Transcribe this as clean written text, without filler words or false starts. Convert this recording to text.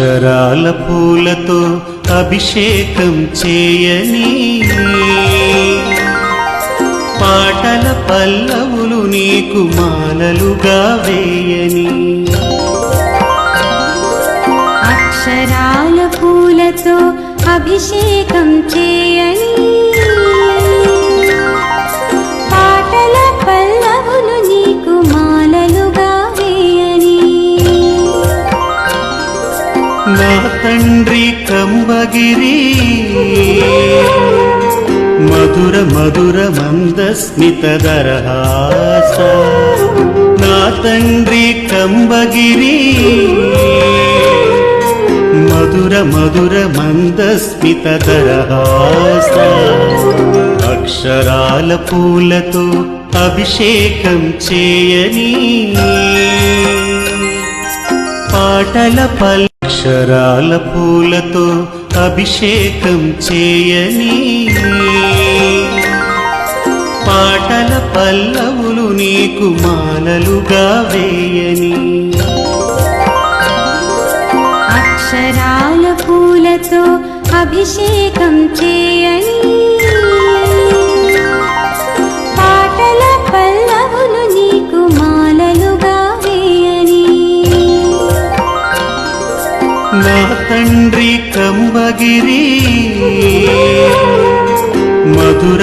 అక్షరాల పూలతో అభిషేకం చేయని పాటల పల్లవులు నీకు మాలలుగా వేయని అక్షరాల పూలతో అభిషేకం చేయని పాటల పల్లవులు నీకు మాలలుగా వేయని నా తండ్రి కంబగిరి మధుర మధుర మందస్మిత దరహాస నా తండ్రి కంబగిరి మధుర మధుర మందస్మిత దరహాస అక్షరాల పూలతో అభిషేకం చేయని పాటల అక్షరాల పూలతో అభిషేకం చేయని పాటల పల్లవులు నీకు మాలలుగా వేయని అక్షరాల పూలతో అభిషేకం చేయని పాటల పల్లవులు నీకు మాలలుగా వేయని నా తండ్రి కంబగిరి మధుర